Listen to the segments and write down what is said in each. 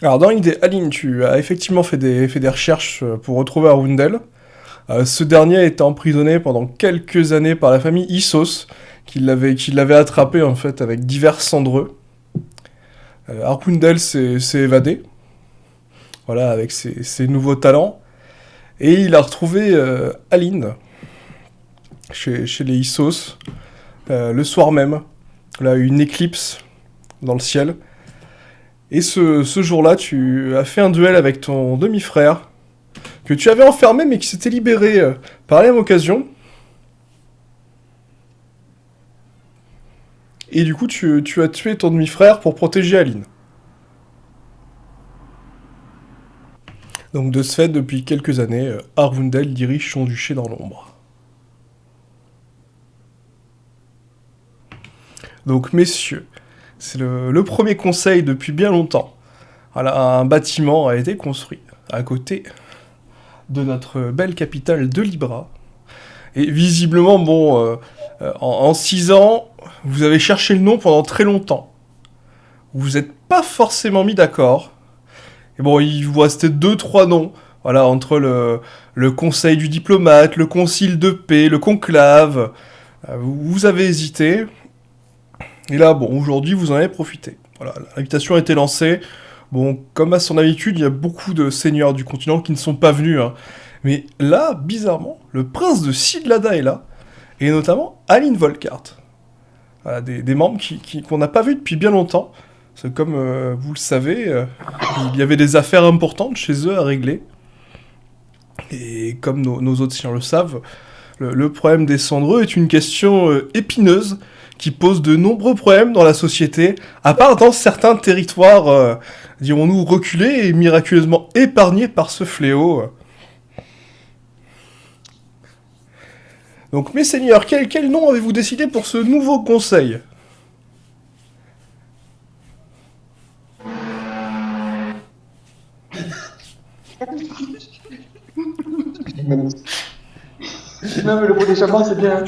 Alors dans l'idée, Aline, tu as effectivement fait des recherches pour retrouver Arundel. Ce dernier a été emprisonné pendant quelques années par la famille Issos, qui l'avait attrapé en fait avec divers cendreux. Arundel s'est évadé, voilà, avec ses nouveaux talents, et il a retrouvé Aline chez les Issos le soir même. Là, une éclipse dans le ciel. Et ce jour-là, tu as fait un duel avec ton demi-frère, que tu avais enfermé mais qui s'était libéré par la même occasion. Et du coup, tu as tué ton demi-frère pour protéger Aline. Donc de ce fait, depuis quelques années, Arundel dirige son duché dans l'ombre. Donc messieurs, c'est le premier conseil depuis bien longtemps. Voilà, un bâtiment a été construit à côté de notre belle capitale de Libra. Et visiblement, bon, en 6 ans, vous avez cherché le nom pendant très longtemps. Vous vous êtes pas forcément mis d'accord. Et bon, il vous restait deux, trois noms. Voilà, entre le conseil du diplomate, le concile de paix, le conclave. Vous avez hésité. Et là, bon, aujourd'hui, vous en avez profité. Voilà, l'invitation a été lancée. Bon, comme à son habitude, il y a beaucoup de seigneurs du continent qui ne sont pas venus, hein. Mais là, bizarrement, le prince de Sidlada est là. Et notamment Aline Volkart. Voilà, des membres qu'on n'a pas vus depuis bien longtemps. Parce que comme vous le savez, il y avait des affaires importantes chez eux à régler. Et comme nos autres seigneurs le savent, le problème des cendreux est une question épineuse qui pose de nombreux problèmes dans la société, à part dans certains territoires, dirons-nous, reculés et miraculeusement épargnés par ce fléau. Donc, mes seigneurs, quel nom avez-vous décidé pour ce nouveau conseil? Non, mais le pot d'échappement, c'est bien.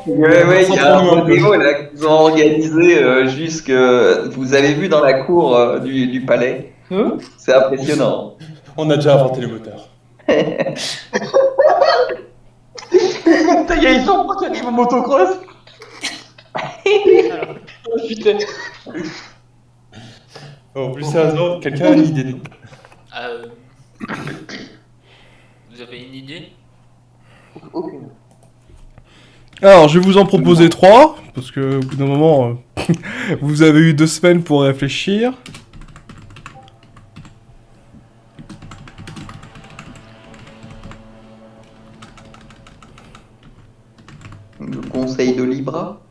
Ouais, il y a un rodéo là qu'ils ont organisé jusque. Vous avez vu dans la cour du palais. Hein? C'est impressionnant. On a déjà inventé les moteurs. Ils sont pour qu'il y a motocross. Oh, putain. Oh, plus sérieusement, quelqu'un a une idée de nom? Euh, Vous avez une idée? Aucune. Alors, je vais vous en proposer trois, parce que au bout d'un moment, vous avez eu 2 semaines pour réfléchir. Le conseil de Libra.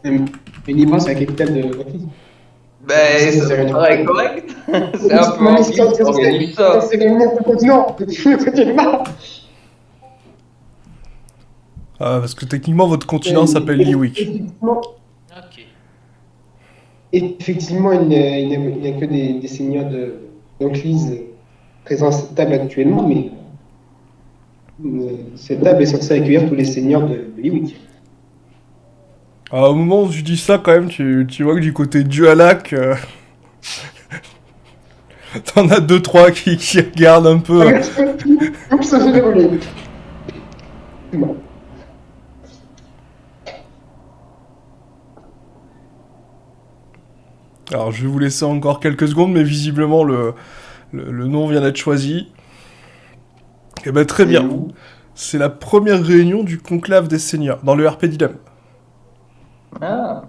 Mais Libra, c'est la capitale de la crise. Ben, ça me paraît correct. C'est un peu en qui organise ça. C'est le nom du continent. Parce que techniquement, votre continent s'appelle Liwick. Ok. Effectivement, il n'y a que des seigneurs d'Enclise présents à cette table actuellement, mais cette table est censée accueillir tous les seigneurs de Liwick. Au moment où je dis ça, quand même, tu vois que du côté Dualac, t'en as 2-3 qui regardent un peu. Oups, ça s'est déroulé. Bon. Alors, je vais vous laisser encore quelques secondes, mais visiblement, le nom vient d'être choisi. Eh ben, très bien. C'est la première réunion du conclave des seigneurs, dans le RP Dilemme. Ah.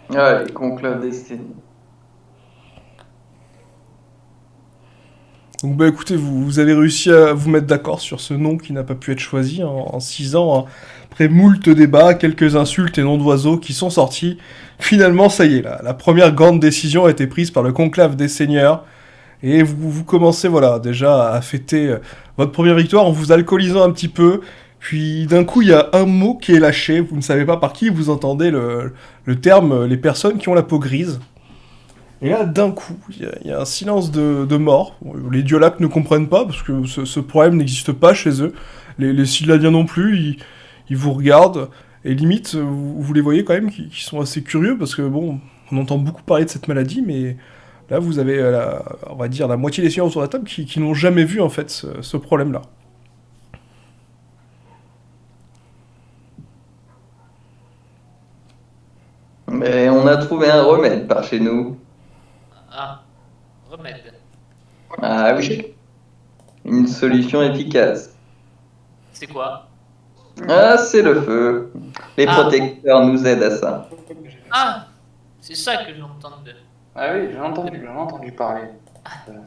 Ouais, les conclaves destinés. Donc bah écoutez, vous avez réussi à vous mettre d'accord sur ce nom qui n'a pas pu être choisi en 6 ans, hein. Après moult débats, quelques insultes et noms d'oiseaux qui sont sortis. Finalement, ça y est, la première grande décision a été prise par le conclave des seigneurs. Et vous commencez, voilà, déjà à fêter votre première victoire en vous alcoolisant un petit peu. Puis d'un coup, il y a un mot qui est lâché, vous ne savez pas par qui, vous entendez le terme, les personnes qui ont la peau grise. Et là, d'un coup, il y a un silence de mort. Les Diolacs ne comprennent pas, parce que ce problème n'existe pas chez eux. Les Sidladiens non plus, ils vous regardent, Et limite, vous les voyez quand même qui sont assez curieux, parce que bon, on entend beaucoup parler de cette maladie, mais là vous avez, on va dire, la moitié des seigneurs autour de la table qui n'ont jamais vu en fait ce problème-là. Mais on a trouvé un remède par chez nous. Ah, remède. Ah oui, une solution efficace. C'est quoi? Ah, c'est le feu. Les Ah. protecteurs nous aident à ça. Ah, c'est ça que j'ai entendu. Ah oui, j'en ai entendu parler.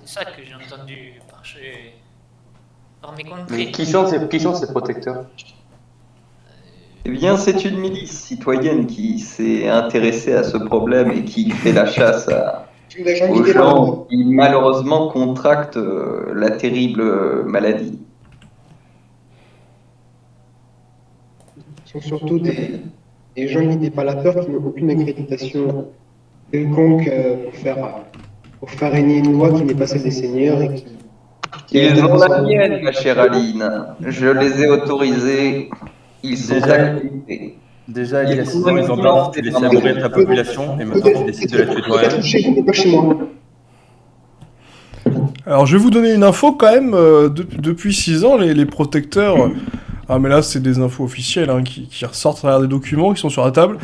C'est ça que j'ai entendu par mes Mais contrées. qui sont ces protecteurs? Eh bien, c'est une milice citoyenne qui s'est intéressée à ce problème et qui fait la chasse Des gens aux qui gens qui malheureusement contractent la terrible maladie. sont surtout des gens qui n'ont pas la peur, qui n'ont aucune accréditation quelconque pour faire régner une loi qui n'est pas celle des seigneurs et qui Ils ont la mienne, ma chère Aline. Je les ai autorisés. Ils sont acceptés. Déjà, il y a 6 ans, ils ont dit tu laissais mourir ta population, et maintenant tu décides de la tuer toi-même. Peut-être chez vous, mais pas chez moi. Alors je vais vous donner une info quand même, depuis 6 ans, les protecteurs... Ah mais là c'est des infos officielles hein, qui ressortent à travers des documents qui sont sur la table.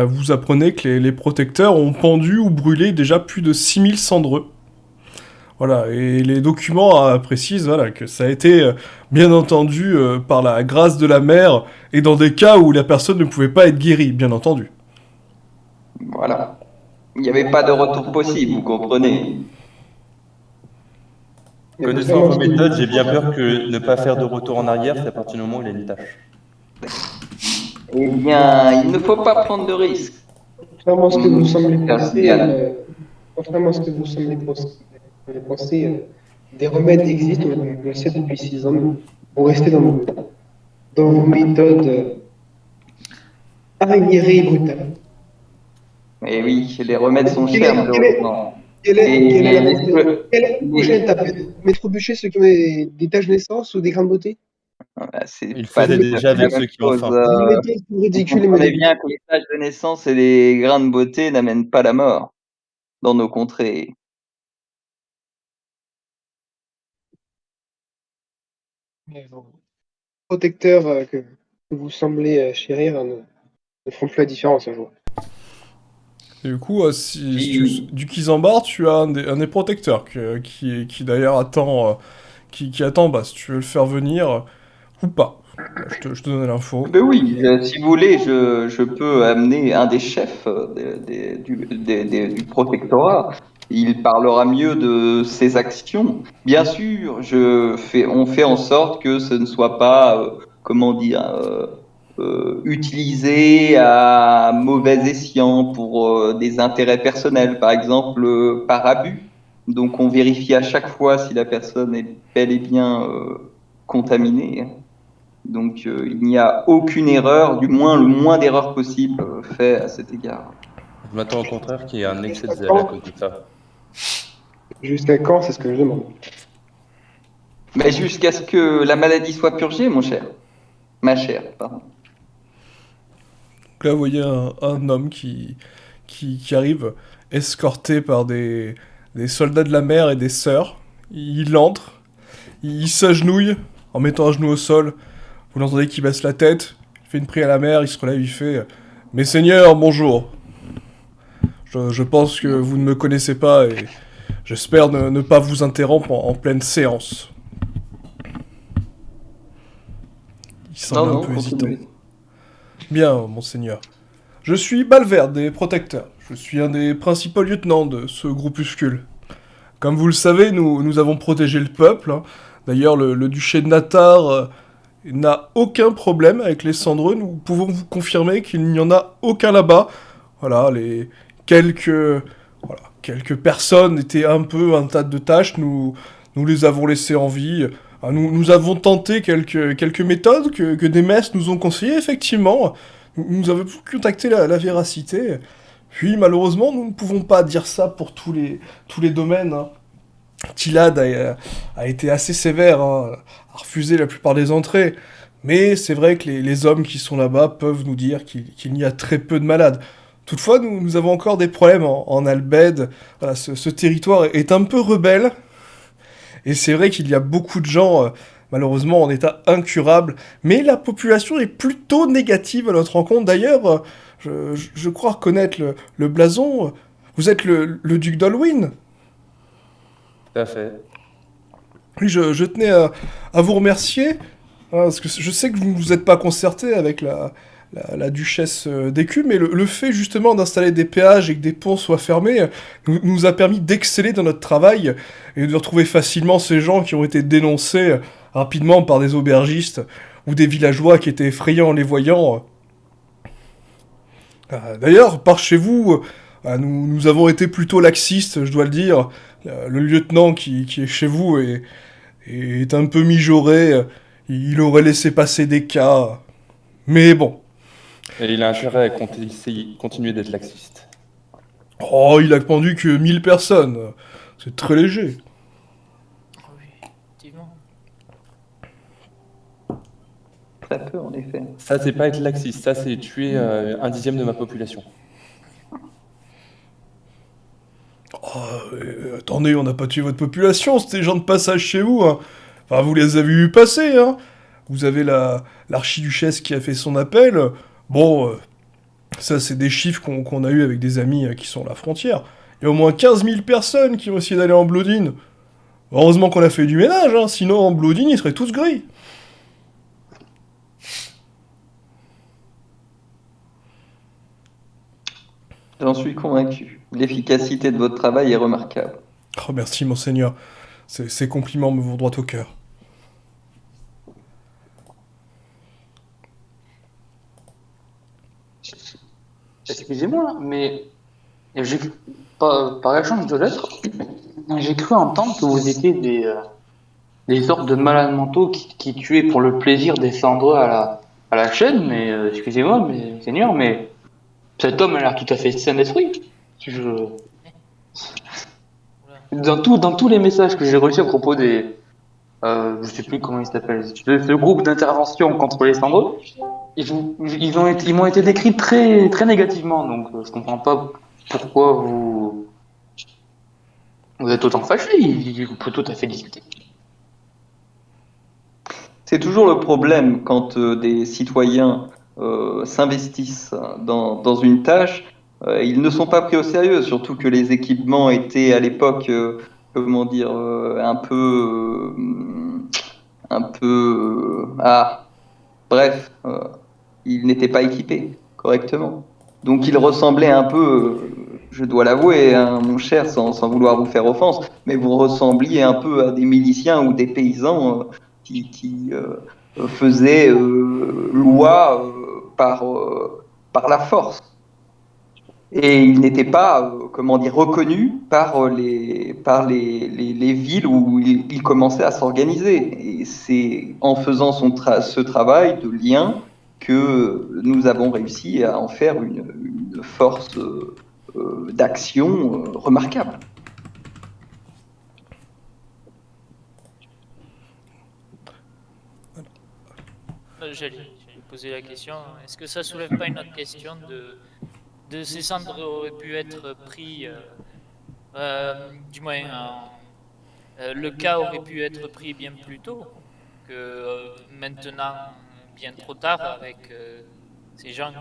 Vous apprenez que les protecteurs ont pendu ou brûlé déjà plus de 6000 cendreux. Voilà, et les documents précisent voilà, que ça a été bien entendu par la grâce de la mère et dans des cas où la personne ne pouvait pas être guérie, bien entendu. Voilà. Il n'y avait pas de retour possible, vous comprenez. Connaissant vos méthodes, j'ai bien peur que ne pas faire de retour en arrière, c'est à partir du moment où il a une tâche. Eh bien, il ne faut pas prendre de risques. Contrairement à ce que vous semblez penser, Bien. des remèdes existent, on le sait depuis 6 ans. Vous restez dans vos méthodes arriérées et brutales. Eh oui, les remèdes sont chers, malheureusement. Quelle est la Et- prochaine étape? Mettre au bûcher ceux qui ont des taches de naissance ou des grains de beauté? C'est Il le pas faisait tout à déjà fait avec la ceux même qui ont chose. faim. Vous mettez ce ridicule et Vous comprenez modèle. bien que les taches de naissance et les grains de beauté n'amènent pas la mort dans nos contrées. Protecteurs que vous semblez chérir ne font plus la différence un jour. Et du coup, du Kizambar, tu as un des protecteurs qui d'ailleurs attend, qui attend bah, si tu veux le faire venir ou pas. Je te donne l'info. Ben oui, si vous voulez, je peux amener un des chefs du protectorat. Il parlera mieux de ses actions. Bien sûr, on fait en sorte que ce ne soit pas, comment dire, utilisé à mauvais escient pour des intérêts personnels, par exemple par abus. Donc on vérifie à chaque fois si la personne est bel et bien contaminée. Donc il n'y a aucune erreur, du moins le moins d'erreurs possible fait à cet égard. Je m'attends au contraire qu'il y ait un excès de zèle à cause de ça. Jusqu'à quand, c'est ce que je demande. Mais jusqu'à ce que la maladie soit purgée, mon cher. Ma chère, pardon. Donc là, vous voyez un homme qui arrive, escorté par des soldats de la mer et des sœurs. Il entre, il s'agenouille en mettant un genou au sol. Vous l'entendez qui baisse la tête, il fait une prière à la mer, il se relève, il fait « Mes seigneurs, bonjour. Je pense que vous ne me connaissez pas et j'espère ne pas vous interrompre en pleine séance. » Il semble un peu hésitant. Bien, monseigneur. Je suis Balverde des Protecteurs. Je suis un des principaux lieutenants de ce groupuscule. Comme vous le savez, nous avons protégé le peuple. Hein. D'ailleurs, le duché de Natar n'a aucun problème avec les cendreux. Nous pouvons vous confirmer qu'il n'y en a aucun là-bas. Voilà, quelques personnes étaient un peu un tas de tâches. Nous les avons laissées en vie. Nous avons tenté quelques méthodes que des messes nous ont conseillées, effectivement. Nous avons pu contacter la véracité. Puis, malheureusement, nous ne pouvons pas dire ça pour tous les domaines. Hein. Tilad a été assez sévère, hein, a refusé la plupart des entrées. Mais c'est vrai que les hommes qui sont là-bas peuvent nous dire qu'il n'y a très peu de malades. Toutefois, nous avons encore des problèmes en Albed. Voilà, ce territoire est un peu rebelle. Et c'est vrai qu'il y a beaucoup de gens, malheureusement, en état incurable. Mais la population est plutôt négative à notre rencontre. D'ailleurs, je crois reconnaître le blason. Vous êtes le duc d'Olwyn. Tout à fait. Oui, je tenais à vous remercier. Parce que je sais que vous ne vous êtes pas concerté avec la duchesse d'Écu, mais le fait justement d'installer des péages et que des ponts soient fermés nous a permis d'exceller dans notre travail et de retrouver facilement ces gens qui ont été dénoncés rapidement par des aubergistes ou des villageois qui étaient effrayants en les voyant. D'ailleurs, par chez vous, nous avons été plutôt laxistes, je dois le dire. Le lieutenant qui est chez vous est un peu mijauré. Il aurait laissé passer des cas. Mais bon. Et il a intérêt à continuer d'être laxiste. Oh, il a pendu que 1000 personnes. C'est très léger. Oui, effectivement. Très peu, en effet. Ça, c'est pas être laxiste, ça, c'est tuer 1/10 de ma population. Oh, attendez, on n'a pas tué votre population, c'était des gens de passage chez vous. Hein. Enfin, vous les avez vus passer. Hein. Vous avez l'archiduchesse qui a fait son appel. Bon, ça, c'est des chiffres qu'on a eu avec des amis qui sont à la frontière. Il y a au moins 15 000 personnes qui ont essayé d'aller en Bloodine. Heureusement qu'on a fait du ménage, hein, sinon en Bloodine, ils seraient tous gris. J'en suis convaincu. L'efficacité de votre travail est remarquable. Oh, merci, monseigneur. Ces compliments me vont droit au cœur. Excusez-moi, mais j'ai par échange de lettres, j'ai cru entendre que vous étiez des sortes de malades mentaux qui tuaient pour le plaisir des cendreux à la chaîne, mais excusez-moi, mais Seigneur, mais cet homme a l'air tout à fait sain d'esprit. Dans tous les messages que j'ai reçus à propos des, je sais plus comment ils s'appellent, ce groupe d'intervention contre les cendreux, ils m'ont été décrits très, très négativement, donc je comprends pas pourquoi vous êtes autant fâché. On peut tout à fait discuter. C'est toujours le problème quand des citoyens s'investissent dans une tâche. Ils ne sont pas pris au sérieux, surtout que les équipements étaient à l'époque, comment dire, bref, ils n'étaient pas équipés correctement. Donc ils ressemblaient un peu, je dois l'avouer, hein, mon cher, sans vouloir vous faire offense, mais vous ressembliez un peu à des miliciens ou des paysans qui faisaient loi par la force. Et ils n'étaient pas, comment dire, reconnus par les villes où ils commençaient à s'organiser. Et c'est en faisant ce travail de lien que nous avons réussi à en faire une force d'action remarquable. J'allais poser la question, est-ce que ça soulève pas une autre question de ces cendres auraient pu être pris, du moins, le cas aurait pu être pris bien plus tôt que maintenant, bien trop tard, avec ces gens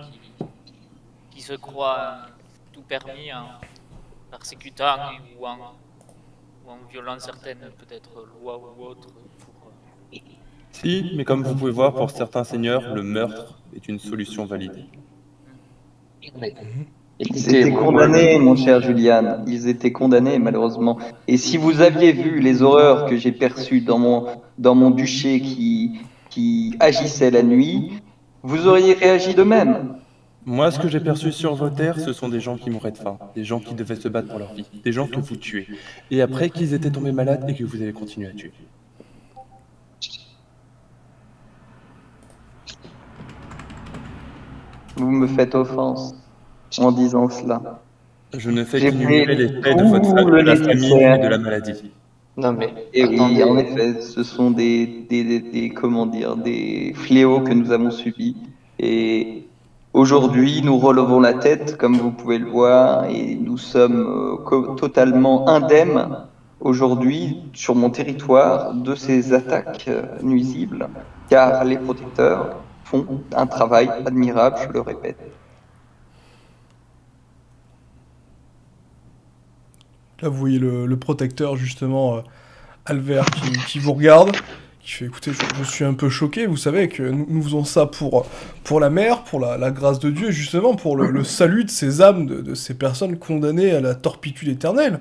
qui se croient tout permis en persécutant ou en violant certaines peut-être lois ou autres pour... Si, mais comme vous pouvez voir, pour certains seigneurs, le meurtre est une solution valide. Mais, Ils étaient condamnés, mon cher Julian. Ils étaient condamnés, malheureusement. Et si vous aviez vu les horreurs que j'ai perçues dans mon duché qui agissait la nuit, vous auriez réagi de même. Moi, ce que j'ai perçu sur vos terres, ce sont des gens qui mouraient de faim, des gens qui devaient se battre pour leur vie, des gens que vous tuez, et après qu'ils étaient tombés malades et que vous avez continué à tuer. Vous me faites offense en disant cela. Je ne fais J'ai qu'énumérer fait les faits de tout votre le de la famille nécessaire. et de la maladie. Non, mais Et oui, en attendez. effet, ce sont comment dire, des fléaux que nous avons subis. Et aujourd'hui, nous relevons la tête, comme vous pouvez le voir, et nous sommes totalement indemnes aujourd'hui sur mon territoire de ces attaques nuisibles, car les protecteurs font un travail admirable, je le répète. Là, vous voyez le protecteur, justement, Albert, qui vous regarde, qui fait, écoutez, je suis un peu choqué, vous savez que nous faisons ça pour la mer, pour la grâce de Dieu, et justement pour le salut de ces âmes, de ces personnes condamnées à la torpitude éternelle.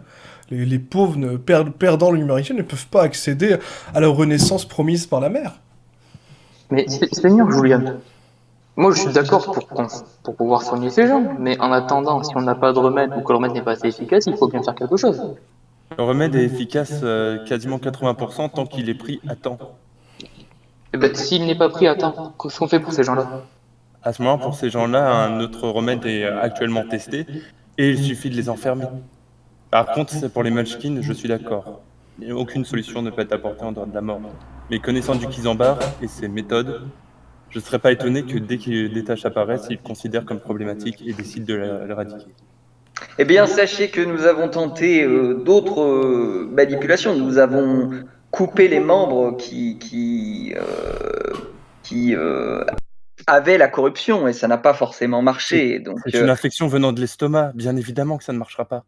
Les pauvres, perdant l'humanité, ne peuvent pas accéder à la renaissance promise par la mer. Mais Seigneur Julian, moi je suis d'accord pour pouvoir soigner ces gens, mais en attendant, si on n'a pas de remède ou que le remède n'est pas assez efficace, il faut bien faire quelque chose. Le remède est efficace quasiment 80% tant qu'il est pris à temps. Et ben, s'il n'est pas pris à temps, qu'est-ce qu'on fait pour ces gens-là? À ce moment, pour ces gens-là, un autre remède est actuellement testé et il suffit de les enfermer. Par contre, c'est pour les Munchkins, je suis d'accord. Aucune solution ne peut être apportée en dehors de la mort. Mais connaissant du Kizambar et ses méthodes, je ne serais pas étonné que dès que des tâches apparaissent, il considère comme problématique et décide de l'éradiquer. Eh bien, sachez que nous avons tenté d'autres manipulations. Nous avons coupé les membres qui avaient la corruption et ça n'a pas forcément marché. C'est une infection venant de l'estomac, bien évidemment que ça ne marchera pas.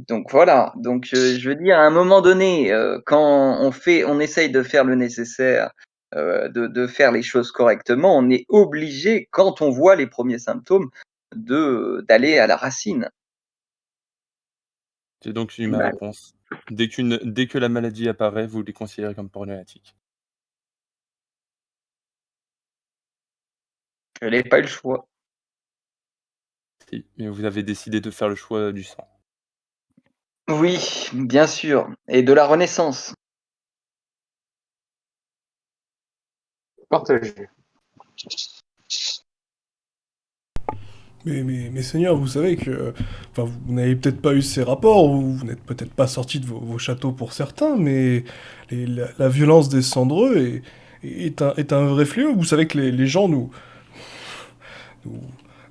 Donc voilà. Donc je veux dire, à un moment donné, quand on essaye de faire le nécessaire, de faire les choses correctement, on est obligé, quand on voit les premiers symptômes, d'aller à la racine. C'est donc ma Bah, réponse. Dès que la maladie apparaît, vous les considérez comme problématiques. je n'ai pas eu le choix. Si, mais vous avez décidé de faire le choix du sang. Oui, bien sûr, et de la Renaissance. Partagez. Mais Seigneur, vous savez que... Enfin, vous n'avez peut-être pas eu ces rapports, ou vous n'êtes peut-être pas sorti de vos châteaux pour certains, mais la violence des cendreux est un vrai fléau. Vous savez que les gens nous,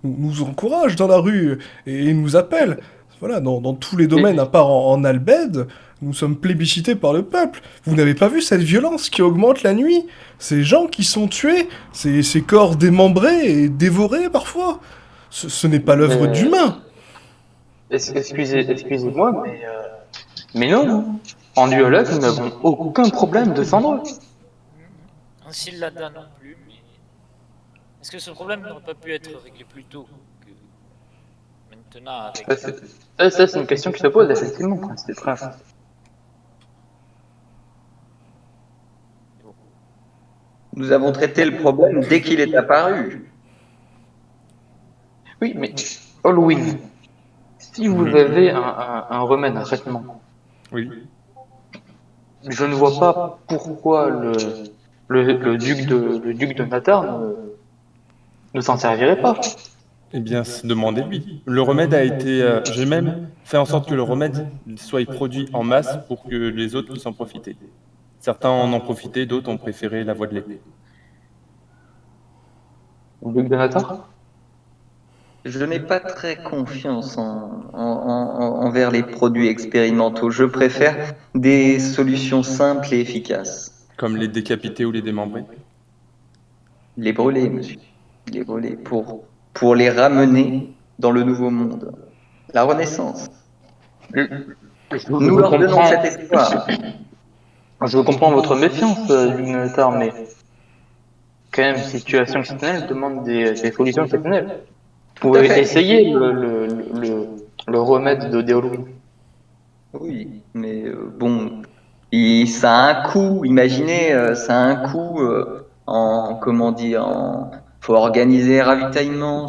nous encouragent dans la rue et nous appellent. Voilà, dans tous les domaines, à part en Albed, nous sommes plébiscités par le peuple. Vous n'avez pas vu cette violence qui augmente la nuit? Ces gens qui sont tués, ces corps démembrés et dévorés parfois. Ce n'est pas l'œuvre Mais- d'humains. Excusez-moi, mais non. En lieu là, nous n'avons aucun problème de cendres. S'il l'a donne non plus, mais est-ce que ce problème n'aurait pas pu être réglé plus tôt que maintenant avec... Ça, c'est une question qui se pose, effectivement, Prince. Nous avons traité le problème dès qu'il est apparu. Oui, mais Halloween, si vous avez un remède, un traitement, Oui. je ne vois pas pourquoi le duc de Natar ne s'en servirait pas. Eh bien, demandez-lui. Le remède a été... j'ai même fait en sorte que le remède soit produit en masse pour que les autres puissent en profiter. Certains en ont profité, d'autres ont préféré la voie de l'épée. Le duc de Natar? Je n'ai pas très confiance envers les produits expérimentaux. Je préfère des solutions simples et efficaces. Comme les décapités ou les démembrés. Les brûler, monsieur. Les brûler pour les ramener dans le nouveau monde. La Renaissance. Nous leur donnons cet espoir. Je comprends votre méfiance, duc de Natar, mais quand même, situation exceptionnelle demande des solutions exceptionnelles. Vous Tout à pouvez fait. essayer le remède de Halloween. Oui, mais bon, ça a un coût. Imaginez, ça a un coût comment dire, faut organiser un ravitaillement.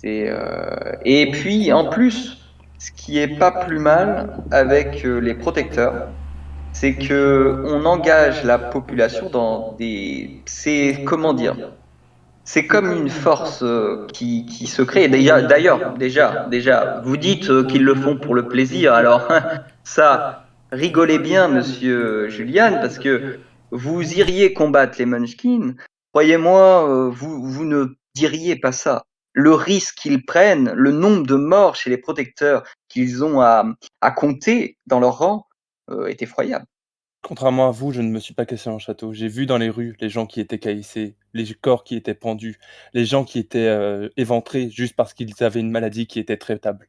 Et puis en plus, ce qui est pas plus mal avec les protecteurs, c'est que on engage la population c'est comment dire, c'est comme une force qui se crée. Déjà, vous dites qu'ils le font pour le plaisir. Alors ça, rigolez bien, monsieur Julian, parce que vous iriez combattre les Munchkins. Croyez-moi, vous ne diriez pas ça. Le risque qu'ils prennent, le nombre de morts chez les protecteurs qu'ils ont à compter dans leur rang est effroyable. Contrairement à vous, je ne me suis pas cassé un château. J'ai vu dans les rues les gens qui étaient caïssés, les corps qui étaient pendus, les gens qui étaient éventrés juste parce qu'ils avaient une maladie qui était traitable.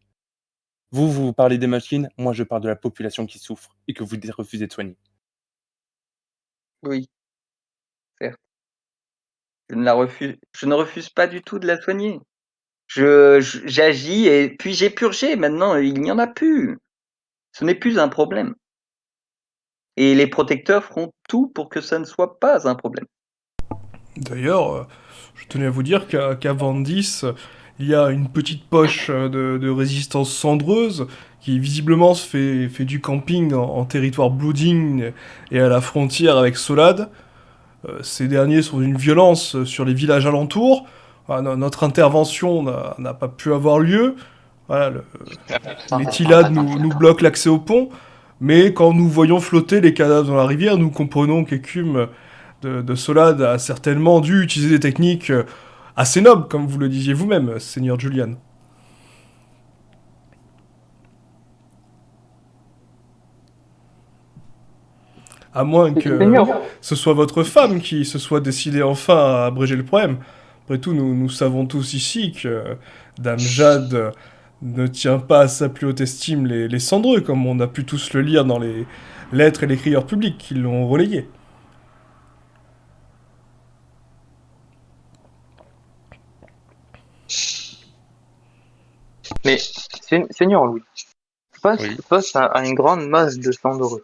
Vous parlez des machines, moi je parle de la population qui souffre et que vous refusez de soigner. Oui, certes. Je ne refuse pas du tout de la soigner. J'agis et puis j'ai purgé. Maintenant, il n'y en a plus. Ce n'est plus un problème. Et les protecteurs feront tout pour que ça ne soit pas un problème. D'ailleurs, je tenais à vous dire qu'à Vandis, il y a une petite poche de résistance cendreuse qui visiblement fait du camping en territoire Blooding et à la frontière avec Solad. Ces derniers sont d'une violence sur les villages alentours. Notre intervention n'a pas pu avoir lieu. Voilà, les Tilades nous bloquent l'accès au pont. Mais quand nous voyons flotter les cadavres dans la rivière, nous comprenons qu'Écume de Solad a certainement dû utiliser des techniques assez nobles, comme vous le disiez vous-même, Seigneur Julian. À moins que ce soit votre femme qui se soit décidée enfin à abréger le problème. Après tout, nous savons tous ici que Dame Jade ne tient pas à sa plus haute estime les cendreux, comme on a pu tous le lire dans les lettres et les crieurs publics qui l'ont relayé. Mais, Seigneur Louis, Oui. face à une grande masse de cendreux,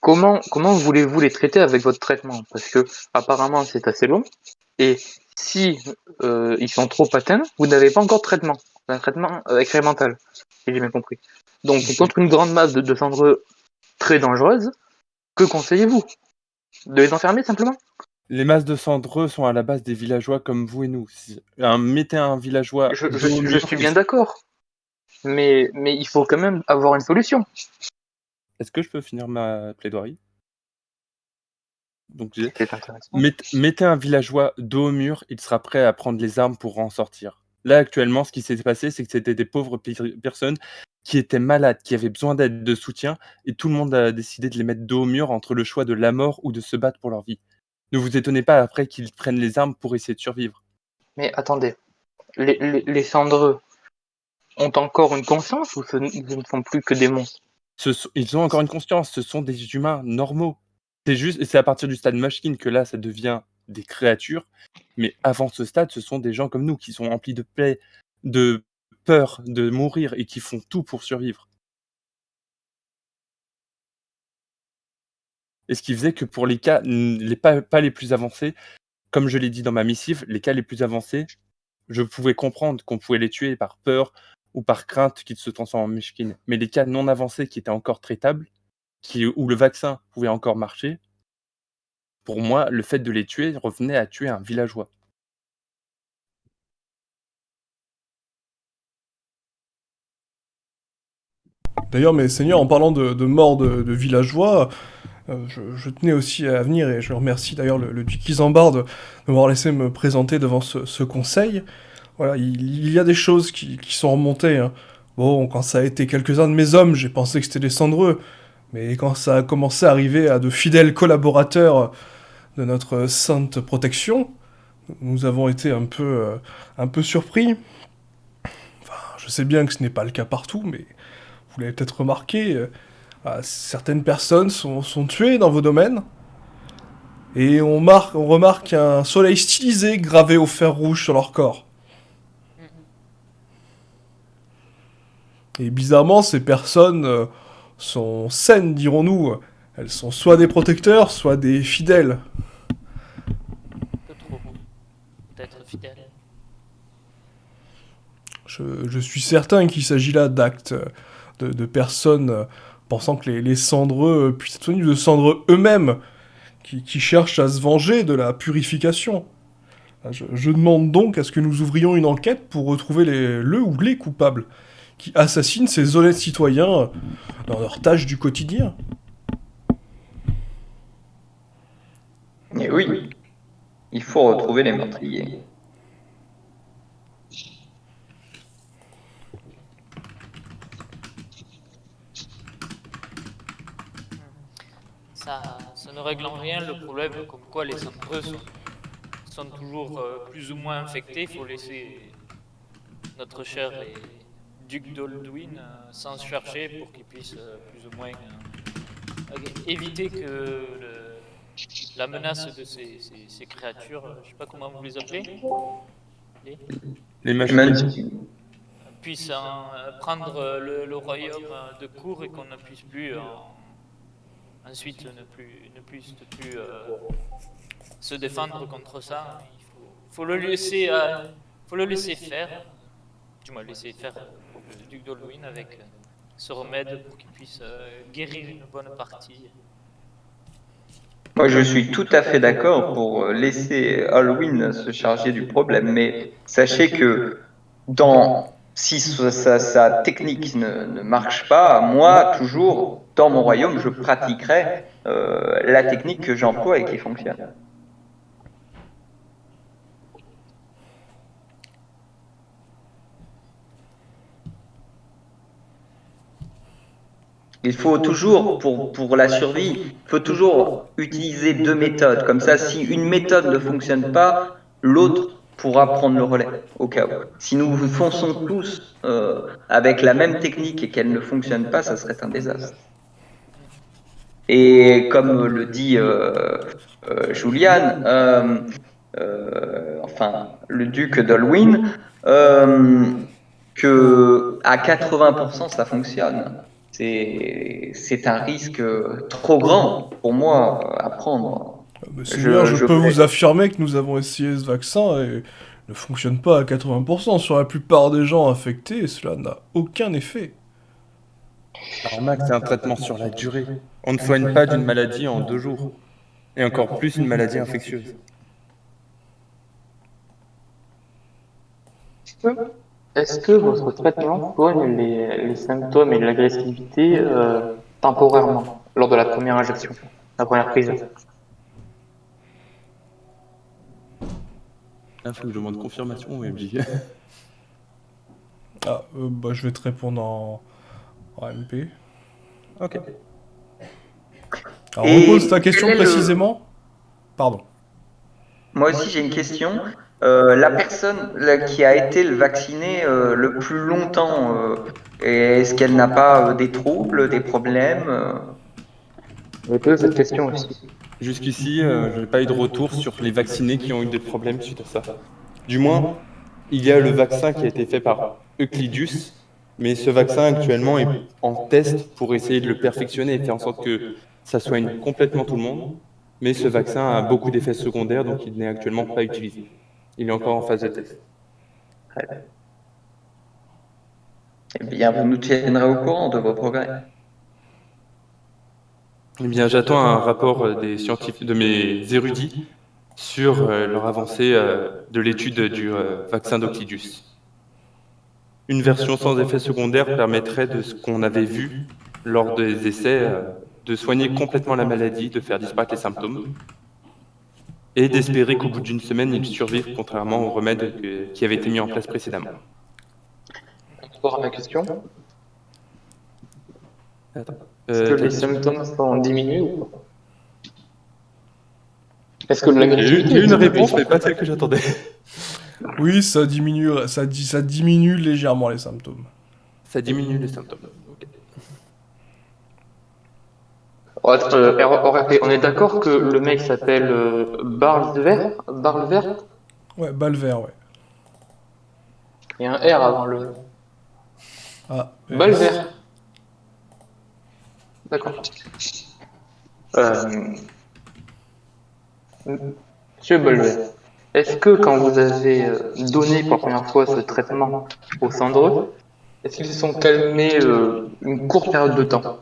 comment voulez-vous les traiter avec votre traitement? Parce que apparemment c'est assez long, et si ils sont trop atteints, vous n'avez pas encore de traitement. C'est un traitement expérimental, si j'ai bien compris. Donc contre une grande masse de cendreux très dangereuse, que conseillez-vous? De les enfermer simplement? Les masses de cendreux sont à la base des villageois comme vous et nous. Mettez un villageois Je dos au mur, suis bien d'accord, mais il faut quand même avoir une solution. Est-ce que je peux finir ma plaidoirie? Donc, C'est intéressant. mettez un villageois dos au mur, il sera prêt à prendre les armes pour en sortir. Là, actuellement, ce qui s'est passé, c'est que c'était des pauvres personnes qui étaient malades, qui avaient besoin d'aide, de soutien, et tout le monde a décidé de les mettre dos au mur entre le choix de la mort ou de se battre pour leur vie. Ne vous étonnez pas après qu'ils prennent les armes pour essayer de survivre. Mais attendez, les cendreux ont encore une conscience ou ils ne sont plus que des monstres? Ils ont encore une conscience, ce sont des humains normaux. C'est à partir du stade machine que là, ça devient des créatures. Mais avant ce stade, ce sont des gens comme nous qui sont remplis de paix, de peur de mourir et qui font tout pour survivre. Et ce qui faisait que pour les cas pas les plus avancés, comme je l'ai dit dans ma missive, les cas les plus avancés, je pouvais comprendre qu'on pouvait les tuer par peur ou par crainte qu'ils se transforment en Mishkin. Mais les cas non avancés qui étaient encore traitables, où le vaccin pouvait encore marcher, pour moi, le fait de les tuer revenait à tuer un villageois. D'ailleurs, mes seigneurs, en parlant de mort de villageois, je tenais aussi à venir, et je remercie d'ailleurs le duc Isambard de m'avoir laissé me présenter devant ce conseil. Voilà, il y a des choses qui sont remontées. Hein. Bon, quand ça a été quelques-uns de mes hommes, j'ai pensé que c'était des cendreux. Mais quand ça a commencé à arriver à de fidèles collaborateurs de notre sainte protection, nous avons été un peu surpris. Enfin, je sais bien que ce n'est pas le cas partout, mais vous l'avez peut-être remarqué, certaines personnes sont tuées dans vos domaines. Et on remarque un soleil stylisé gravé au fer rouge sur leur corps. Et bizarrement, ces personnes sont saines, dirons-nous. Elles sont soit des protecteurs, soit des fidèles. Que trop d'être fidèle. Je suis certain qu'il s'agit là d'actes de personnes pensant que les cendreux puissent être venus de cendreux eux-mêmes, qui cherchent à se venger de la purification. Je demande donc à ce que nous ouvrions une enquête pour retrouver le ou les coupables. qui assassinent ces honnêtes citoyens dans leurs tâches du quotidien. Et oui, il faut retrouver les meurtriers. Ça ne règle en rien le problème comme quoi les cendreux sont toujours plus ou moins infectés. Il faut laisser notre cher et duc d'Aldwyn s'en chercher pour qu'il puisse plus ou moins éviter que la menace de ces créatures, je ne sais pas comment vous les appelez, Les machines. puissent prendre le royaume de court et qu'on ne puisse plus ensuite ne puisse plus se défendre contre ça. Il faut le laisser faire, du moins laisser faire le duc d'Aldwyn avec ce remède pour qu'il puisse guérir une bonne partie. Moi, je suis tout à fait d'accord pour laisser Alwyn se charger du problème, mais sachez que si sa technique ne marche pas, moi, toujours, dans mon royaume, je pratiquerai la technique que j'emploie et qui fonctionne. Il faut toujours, pour la survie, il faut toujours utiliser deux méthodes. Comme ça, si une méthode ne fonctionne pas, l'autre pourra prendre le relais, au cas où. Si nous fonçons tous avec la même technique et qu'elle ne fonctionne pas, ça serait un désastre. Et comme le dit Julian, enfin, le duc d'Alwyn, que à 80% ça fonctionne. C'est un risque trop grand pour moi à prendre. Seigneur, je peux vous affirmer que nous avons essayé ce vaccin et ne fonctionne pas à 80%. Sur la plupart des gens infectés, cela n'a aucun effet. Alors Max, c'est un traitement sur la durée. On ne soigne pas d'une maladie en 2 jours. Et encore plus une maladie infectieuse. Est-ce que votre traitement soigne les symptômes et l'agressivité temporairement lors de la première injection, la première prise? Là, faut que je demande confirmation au MJ. Je vais te répondre en MP. Ok. Alors, repose ta question précisément. Pardon. Moi aussi, j'ai une question. La personne qui a été vaccinée le plus longtemps, est-ce qu'elle n'a pas des troubles, des problèmes Je vais poser cette question aussi. Jusqu'ici, je n'ai pas eu de retour sur les vaccinés qui ont eu des problèmes suite à ça. Du moins, il y a le vaccin qui a été fait par Euclidius, mais ce vaccin actuellement est en test pour essayer de le perfectionner et faire en sorte que ça soigne complètement tout le monde. Mais ce vaccin a beaucoup d'effets secondaires, donc il n'est actuellement pas utilisé. Il est encore en phase de test. Eh bien, vous nous tiendrez au courant de vos progrès. Eh bien, j'attends un rapport des scientifiques, de mes érudits sur leur avancée de l'étude du vaccin d'Oclidus. Une version sans effet secondaire permettrait de ce qu'on avait vu lors des essais, de soigner complètement la maladie, de faire disparaître les symptômes, et d'espérer qu'au bout d'une semaine, ils survivent, contrairement aux remèdes qui avaient été mis en place précédemment. Par rapport à ma question, Attends. est-ce que les symptômes sont diminués ou pas? Est-ce que l'agressivité... J'ai eu une réponse, mais pas celle que j'attendais. Oui, ça diminue légèrement les symptômes. Ça diminue les symptômes. Ok. On est d'accord que le mec s'appelle Barlver? Ouais, Balver, ouais. Il y a un R avant le... Ah, Balver. D'accord. Monsieur Balver, est-ce que quand vous avez donné pour la première fois ce traitement aux cendreux, est-ce qu'ils se sont calmés une courte période de temps?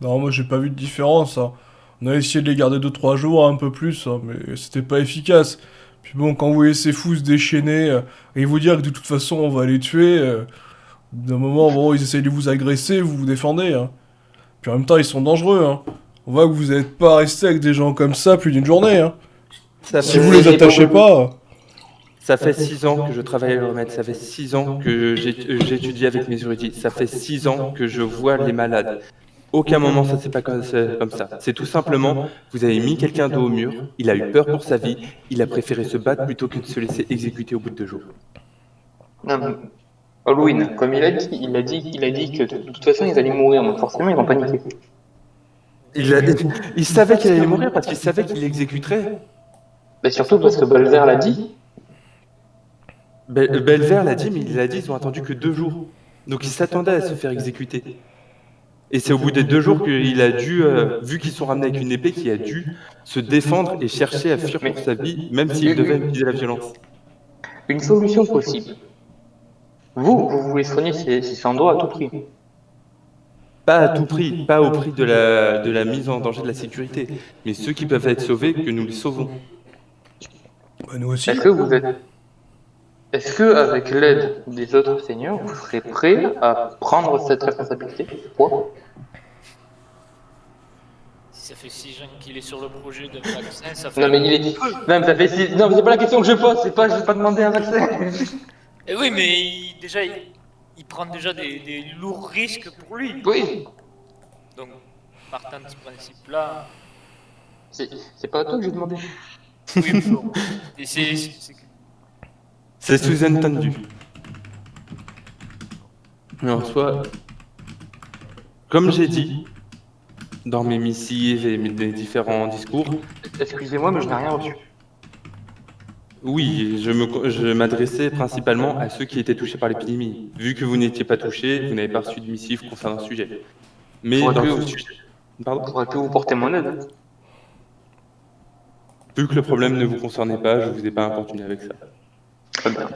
Non, moi j'ai pas vu de différence. Hein. On a essayé de les garder 2-3 jours, un peu plus, hein, mais c'était pas efficace. Puis bon, quand vous voyez ces fous se déchaîner et vous dire que de toute façon on va les tuer, D'un moment, bon, ils essayent de vous agresser, vous vous défendez, hein. Puis en même temps, ils sont dangereux, hein. On voit que vous n'êtes pas resté avec des gens comme ça plus d'une journée, hein. Ça Si fait, vous les attachez pas... ça fait 6 ans que je travaille à le remède, ça fait 6 ans que j'étudie avec mes érudits, ça fait 6 ans que je vois les malades. Aucun moment ça s'est pas comme ça. C'est tout simplement, vous avez mis quelqu'un dos au mur, il a eu peur pour sa vie, il a préféré se battre plutôt que de se laisser exécuter au bout de 2 jours. Non, mais Halloween, comme il a dit que de toute façon ils allaient mourir, donc forcément ils vont paniquer. Il savait qu'il allait mourir parce qu'il savait qu'il l'exécuterait. Mais surtout parce que Bolver l'a dit. Belver l'a dit, mais il l'a dit, ils ont attendu que 2 jours. Donc il s'attendait à se faire exécuter. Et c'est au bout des 2 jours qu'il a dû, vu qu'ils sont ramenés avec une épée, qu'il a dû se défendre et chercher à fuir pour sa vie, même s'il devait utiliser la violence. Une solution possible. Vous voulez soigner ces Sandro à tout prix. Pas à tout prix, pas au prix de la mise en danger de la sécurité, mais ceux qui peuvent être sauvés, que nous les sauvons. Bah, nous aussi. Est-ce que, avec l'aide des autres seigneurs, vous serez prêts à prendre cette responsabilité, ce poids? Si ça fait 6 ans qu'il est sur le projet de vaccin, ça fait... Non, mais il est. Non, mais ça fait six- Non, mais c'est pas la question que je pose, je vais pas demander un vaccin. Eh oui, mais il prend déjà des lourds risques pour lui. Oui, Donc, partant de ce principe-là, c'est pas à toi que j'ai demandé. oui, mais bon. Et C'est sous-entendu. Mais en soi, comme j'ai dit, dans mes missives et mes différents discours, Excusez-moi, mais je n'ai rien reçu. oui, je m'adressais principalement à ceux qui étaient touchés par l'épidémie. Vu que vous n'étiez pas touchés, vous n'avez pas reçu de missive concernant ce sujet. Mais J'aurais dans pu- ce sujet... Pardon? J'aurais pu vous porter mon aide. Vu que le problème ne vous concernait pas, je vous ai pas importuné avec ça. Très bien.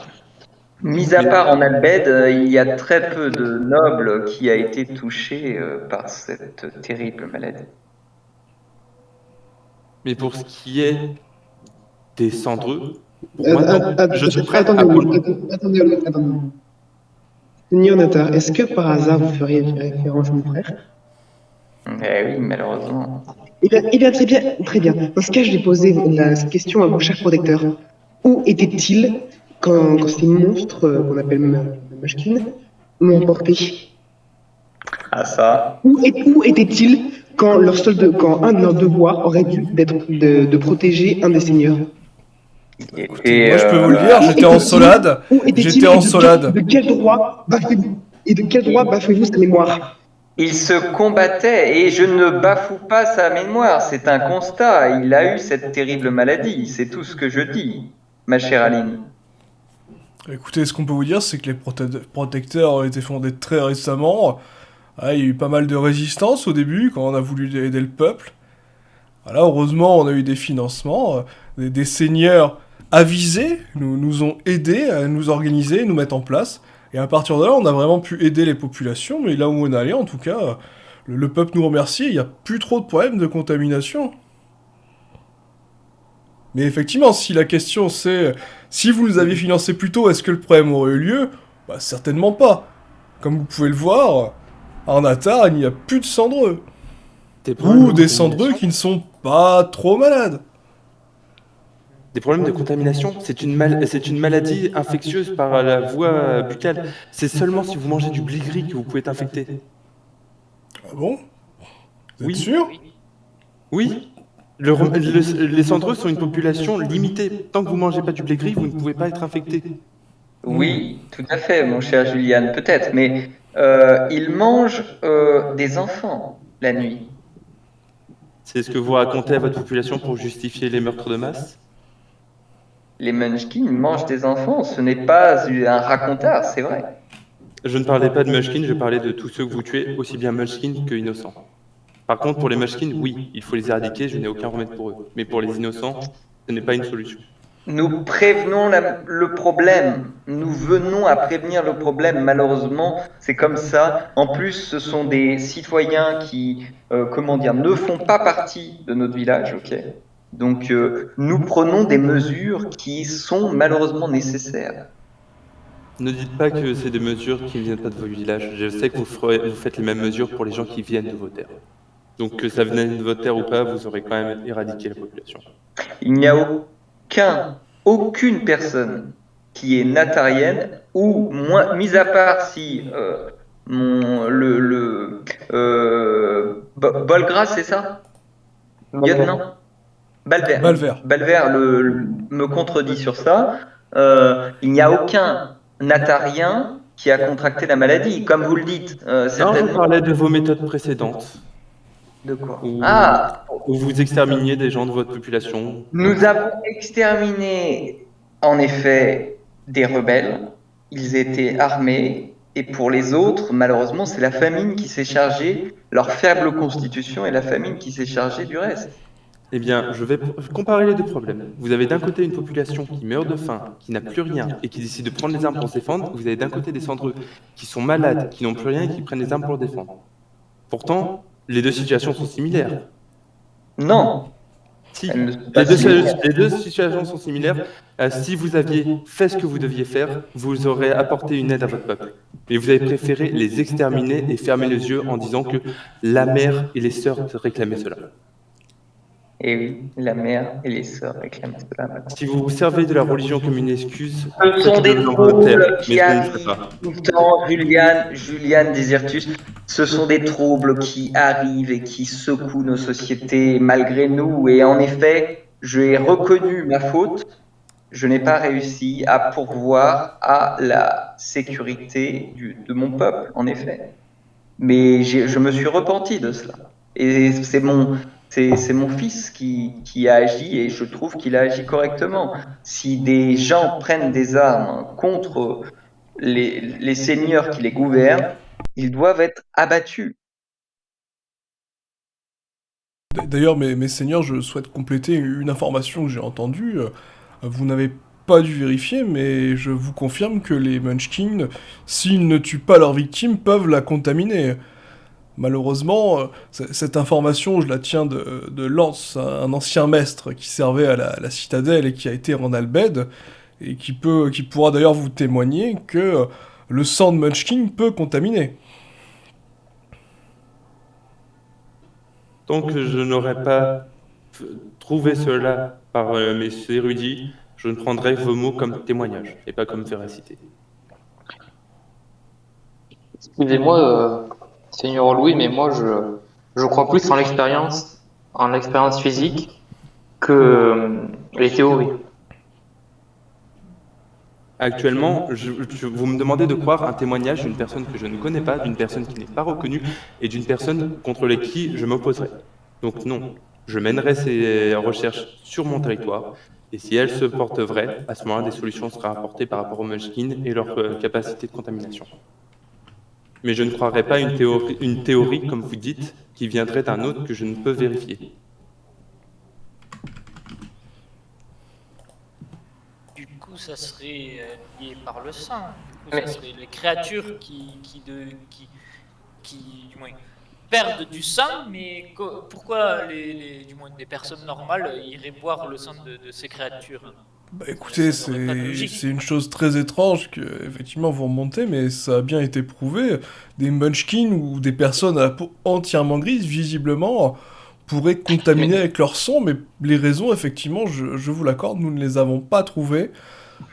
Mis à part en Albed, il y a très peu de nobles qui a été touché par cette terrible maladie. Mais pour ce qui est des cendreux, pour moi, non. Je suis prêt à Attendez. Seigneur Natar, est-ce que par hasard vous feriez référence à mon frère? Eh oui, malheureusement. Eh bien, très bien. Dans ce cas, je vais poser cette question à mon cher protecteur. Où était-il quand ces monstres, qu'on appelle Mashkin, m'ont emporté? Ah ça. Où était-il quand quand un de leurs devoirs aurait dû être de protéger un des seigneurs? Et, Moi, je peux vous le dire, j'étais en solade. Où était-il J'étais en et solade. de quel droit bafouez-vous sa mémoire? il se combattait et je ne bafoue pas sa mémoire, c'est un constat. Il a eu cette terrible maladie, c'est tout ce que je dis, ma chère Aline. Écoutez, ce qu'on peut vous dire, c'est que les protecteurs ont été fondés très récemment. Ah, il y a eu pas mal de résistance au début, quand on a voulu aider le peuple. Voilà, heureusement, on a eu des financements. Des seigneurs avisés nous ont aidés à nous organiser, nous mettre en place. Et à partir de là, on a vraiment pu aider les populations. Mais là où on allait, en tout cas, le peuple nous remercie. Il n'y a plus trop de problèmes de contamination. Mais effectivement, si la question c'est si vous nous aviez financé plus tôt, est-ce que le problème aurait eu lieu? Bah certainement pas. Comme vous pouvez le voir, en Natar, il n'y a plus de cendreux. Ou des cendreux qui ne sont pas trop malades. Des problèmes de contamination, c'est une maladie infectieuse par la voie buccale. C'est seulement si vous mangez du blé-gris que vous pouvez être infecté. Ah bon? Vous êtes Oui. sûr? Oui. Les cendreux sont une population limitée. Tant que vous mangez pas du blé-gris, vous ne pouvez pas être infecté. Oui, tout à fait, mon cher Julian, peut-être, mais il mange des enfants la nuit. C'est ce que vous racontez à votre population pour justifier les meurtres de masse? Les Munchkins mangent des enfants, ce n'est pas un racontard, c'est vrai. Je ne parlais pas de Munchkin, je parlais de tous ceux que vous tuez, aussi bien Munchkin que innocents. Par contre, pour les Munchkins, oui, il faut les éradiquer, je n'ai aucun remède pour eux. Mais pour les innocents, ce n'est pas une solution. Nous prévenons le problème, nous venons à prévenir le problème, malheureusement, c'est comme ça. En plus, ce sont des citoyens qui, ne font pas partie de notre village, ok? Donc, nous prenons des mesures qui sont malheureusement nécessaires. Ne dites pas que c'est des mesures qui ne viennent pas de vos villages. Je sais que vous faites les mêmes mesures pour les gens qui viennent de vos terres. Donc que ça venait de votre terre ou pas, vous aurez quand même éradiqué la population. Il n'y a aucune personne qui est natarienne ou moins, mis à part si Bolgras, c'est ça? Lieutenant? Balvert. Balvert me contredit sur ça. Il n'y a aucun natarien qui a contracté la maladie, comme vous le dites. Non, je Certainement. parlais de vos méthodes précédentes, De quoi? où, Ah, où vous exterminiez des gens de votre population. nous avons exterminé, en effet, des rebelles. Ils étaient armés. Et pour les autres, malheureusement, c'est la famine qui s'est chargée, leur faible constitution et la famine qui s'est chargée du reste. Eh bien, je vais comparer les deux problèmes. Vous avez d'un côté une population qui meurt de faim, qui n'a plus rien et qui décide de prendre les armes pour se défendre. Vous avez d'un côté des cendreux qui sont malades, qui n'ont plus rien et qui prennent les armes pour se défendre. Pourtant, les deux situations sont similaires. Non, Si, elles ne sont pas similaires. les deux situations sont similaires. Si vous aviez fait ce que vous deviez faire, vous aurez apporté une aide à votre peuple. Mais vous avez préféré les exterminer et fermer les yeux en disant que la mère et les sœurs réclamaient cela. Et oui, la mère et les sœurs réclament cela. Si vous vous servez de la religion comme une excuse, Ce sont des faites-le dans votre terre, troubles mais qui je ne le arrivent ferai pas. tout le temps, Julian Desertus. Ce sont des troubles qui arrivent et qui secouent nos sociétés malgré nous. Et en effet, j'ai reconnu ma faute. Je n'ai pas réussi à pourvoir à la sécurité de mon peuple, en effet. Mais je me suis repenti de cela. Et c'est mon fils qui a agi et je trouve qu'il a agi correctement. Si des gens prennent des armes contre les seigneurs qui les gouvernent, ils doivent être abattus. D'ailleurs, mes seigneurs, je souhaite compléter une information que j'ai entendue. Vous n'avez pas dû vérifier, mais je vous confirme que les Munchkins, s'ils ne tuent pas leur victime, peuvent la contaminer. Malheureusement, cette information, je la tiens de Lance, un ancien maître qui servait à la citadelle et qui a été en Albed, et qui pourra d'ailleurs vous témoigner que le sang de Munchkin peut contaminer. Tant que je n'aurai pas trouvé cela par mes érudits, je ne prendrai vos mots comme témoignage et pas comme véracité. Excusez-moi, Seigneur Louis, mais moi je crois plus en l'expérience physique que les théories. Actuellement, vous me demandez de croire un témoignage d'une personne que je ne connais pas, d'une personne qui n'est pas reconnue et d'une personne contre qui je m'opposerai. Donc non, je mènerai ces recherches sur mon territoire et si elles se portent vraies, à ce moment-là, des solutions seront apportées par rapport aux Munchkins et leur capacité de contamination. Mais je ne croirais pas une théorie, comme vous dites, qui viendrait d'un autre que je ne peux vérifier. Du coup, ça serait lié par le sang. Du coup, ça serait les créatures qui du moins, perdent du sang, mais pourquoi du moins, des personnes normales iraient boire le sang de ces créatures? Bah écoutez, Ça n'aurait pas de logique. c'est une chose très étrange que, effectivement, vous remontez, mais ça a bien été prouvé. Des Munchkins ou des personnes à la peau entièrement grise, visiblement, pourraient contaminer avec leur sang, mais les raisons, effectivement, je vous l'accorde, nous ne les avons pas trouvées.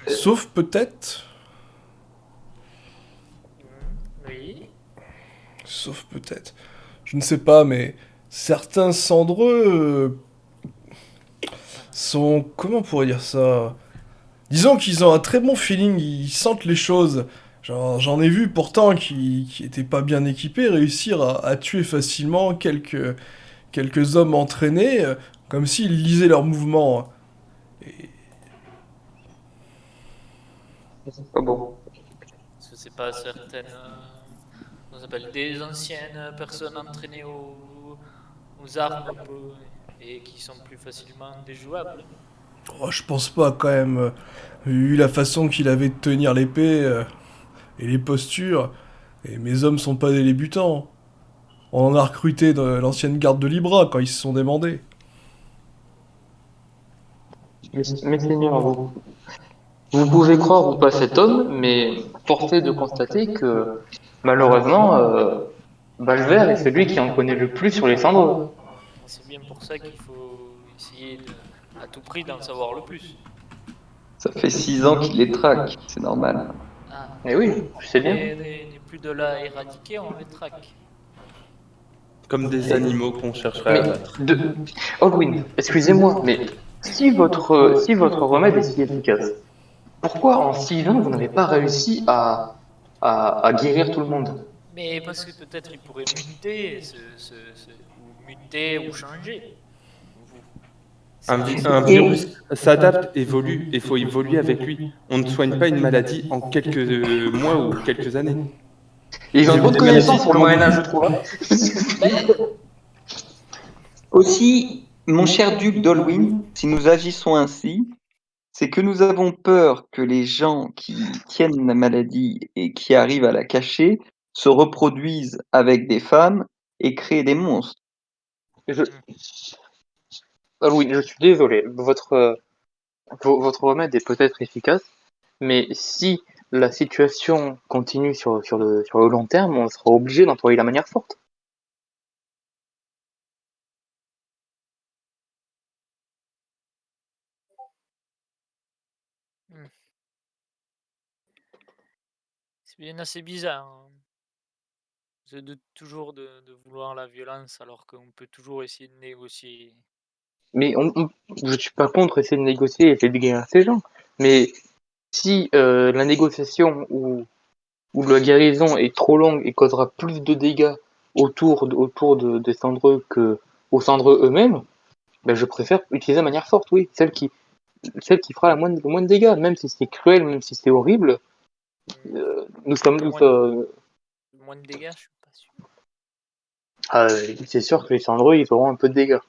Sauf peut-être... Oui. Sauf peut-être... Je ne sais pas, mais certains cendreux sont... Comment on pourrait dire ça? Disons qu'ils ont un très bon feeling, ils sentent les choses. Genre, j'en ai vu pourtant qui étaient pas bien équipés réussir à tuer facilement quelques hommes entraînés, comme s'ils lisaient leurs mouvements. Et... C'est pas bon. Est-ce que c'est pas certaines, on appelle des anciennes personnes entraînées aux armes et qui sont plus facilement déjouables? Oh, je pense pas quand même. Vu la façon qu'il avait de tenir l'épée et les postures, et mes hommes sont pas des débutants. On en a recruté de l'ancienne garde de Libra quand ils se sont demandés. Mais Seigneur, vous pouvez croire ou pas cet homme, mais forcé de constater que malheureusement, Valvert est celui qui en connaît le plus sur les cendres. C'est bien pour ça qu'il faut essayer à tout prix d'en savoir le plus. Ça fait 6 ans qu'il les traque, c'est normal. Ah, Et oui, je sais bien. n'est plus de là à éradiquer, on les traque. Comme des animaux qu'on chercherait Mais à battre. Halloween, excusez-moi, mais si votre remède est si efficace, pourquoi en 6 ans vous n'avez pas réussi à guérir tout le monde? Mais parce que peut-être il pourrait muter, ou muter ou changer. Vous- Un virus s'adapte, évolue, et il faut évoluer avec lui. On ne soigne pas une maladie en quelques mois ou quelques années. Ils ont J'ai trop vu de des maladies connaissances sur le blanches. Moyen-Âge, je trouve. Aussi, mon cher duc d'Olwyn, si nous agissons ainsi, c'est que nous avons peur que les gens qui tiennent la maladie et qui arrivent à la cacher se reproduisent avec des femmes et créent des monstres. Je... Halloween, je suis désolé. Votre remède est peut-être efficace, mais si la situation continue sur le long terme, on sera obligé d'employer la manière forte. Hmm. C'est bien assez bizarre, hein. C'est toujours de vouloir la violence alors qu'on peut toujours essayer de négocier. Mais je suis pas contre essayer de négocier et essayer de guérir ces gens. Mais si la négociation ou la guérison est trop longue et causera plus de dégâts des cendreux que aux cendreux eux-mêmes, ben je préfère utiliser la manière forte, oui, celle qui fera le moins de dégâts, même si c'est cruel, même si c'est horrible. Nous sommes, Moins de dégâts, je suis pas sûr. c'est sûr que les cendreux, ils auront un peu de dégâts.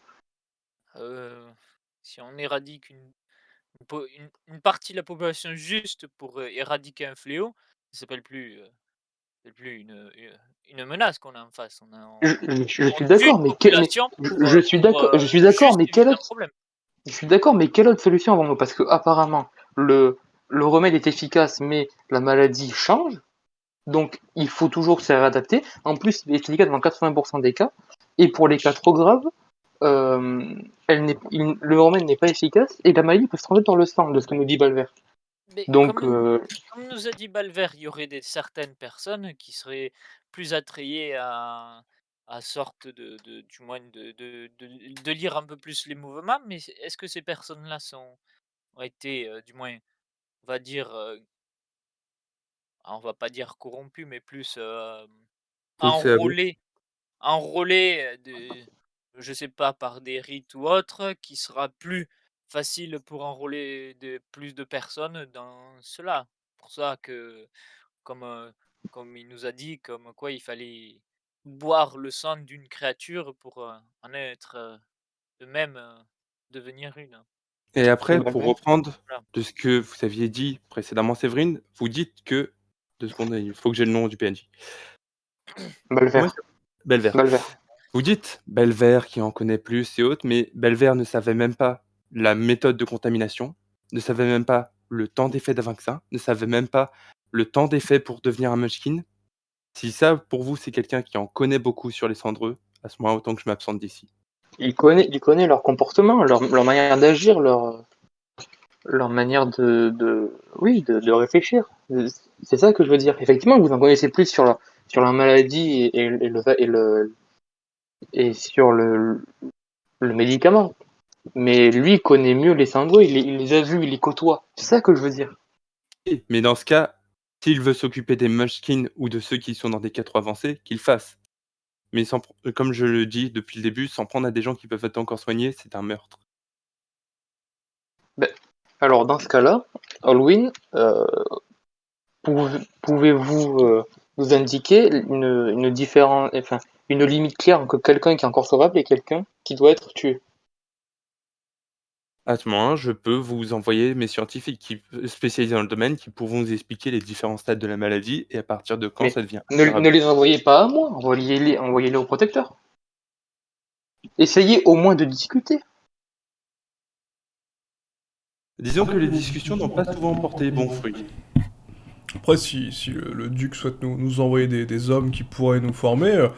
Si on éradique une partie de la population juste pour éradiquer un fléau, ça s'appelle plus, une menace qu'on a en face. Je On suis tue d'accord, une mais population je suis d'accord, je suis d'accord, juste mais éviter un problème. je suis d'accord, mais quelle autre solution avons-nous? Parce que apparemment, le remède est efficace, mais la maladie change, donc il faut toujours se réadapter. En plus, il est efficace dans 80% des cas, et pour les cas trop graves, euh, le remède n'est pas efficace, et la maladie peut se transmettre dans le sang, de ce que nous dit Balvert. Mais Donc, comme nous a dit Balvert, il y aurait certaines personnes qui seraient plus attrayées à sorte du moins de lire un peu plus les mouvements, mais est-ce que ces personnes-là ont été, du moins, on va dire, on va pas dire corrompues, mais plus Poussé à bout. enrôlées, je sais pas, par des rites ou autres, qui sera plus facile pour enrôler plus de personnes dans cela. Pour ça que, comme, comme il nous a dit, comme quoi il fallait boire le sang d'une créature pour en être de même devenir une. Et et après, pour Balvert, reprendre Voilà. de ce que vous aviez dit précédemment, Séverine, vous dites que... 2 secondes, il faut que j'ai le nom du PNJ. Comment il Balvert, s'appelle? Belvert. Balvert. Vous dites Belvert qui en connaît plus et autres, mais Belvert ne savait même pas la méthode de contamination, ne savait même pas le temps d'effet d'un vaccin, ne savait même pas le temps d'effet pour devenir un Munchkin. Si ça, pour vous, c'est quelqu'un qui en connaît beaucoup sur les cendreux, à ce moment, autant que je m'absente d'ici. Il connaît leur comportement, leur manière d'agir, leur manière oui, de réfléchir. C'est ça que je veux dire. Effectivement, vous en connaissez plus sur la maladie et sur le médicament. Mais lui il connaît mieux les cendreux, il les a vus, il les côtoie. C'est ça que je veux dire. Mais dans ce cas, s'il veut s'occuper des Munchkins ou de ceux qui sont dans des cas trop avancés, qu'il fasse. Mais comme je le dis depuis le début, s'en prendre à des gens qui peuvent être encore soignés, c'est un meurtre. Ben, alors, dans ce cas-là, Halloween, pouvez-vous nous indiquer une limite claire entre quelqu'un qui est encore sauvable et quelqu'un qui doit être tué? À ce moment-là, je peux vous envoyer mes scientifiques spécialisés dans le domaine qui pourront vous expliquer les différents stades de la maladie et à partir de quand Mais ça devient ne incurable. les envoyez pas à moi, envoyez-les au protecteur. Essayez au moins de discuter. Disons que les discussions n'ont pas souvent porté bon fruit. Après, si le duc souhaite nous envoyer des hommes qui pourraient nous former,